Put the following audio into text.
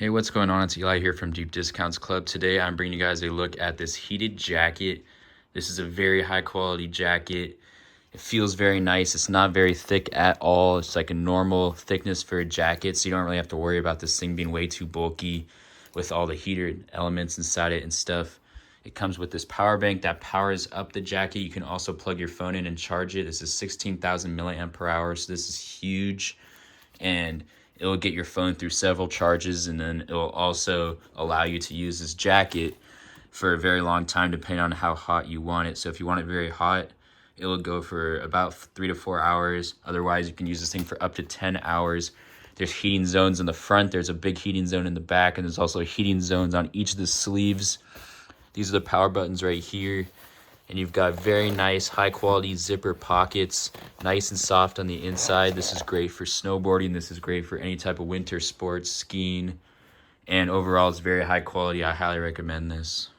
Hey, what's going on? It's Eli here from Deep Discounts Club. Today I'm bringing you guys a look at this heated jacket. This is a very high quality jacket. It feels very nice. It's not very thick at all. It's like a normal thickness for a jacket, so you don't really have to worry about this thing being way too bulky with all the heater elements inside it and stuff. It comes with this power bank that powers up the jacket. You can also plug your phone in and charge it. This is 16,000 milliamp per hour, so this is huge. And it'll get your phone through several charges, and then it'll also allow you to use this jacket for a very long time depending on how hot you want it. So if you want it very hot, it'll go for about 3 to 4 hours. Otherwise, you can use this thing for up to 10 hours. There's heating zones in the front, there's a big heating zone in the back, and there's also heating zones on each of the sleeves. These are the power buttons right here. And you've got very nice high quality zipper pockets, nice and soft on the inside. This is great for snowboarding. This is great for any type of winter sports, skiing, and overall it's very high quality. I highly recommend this.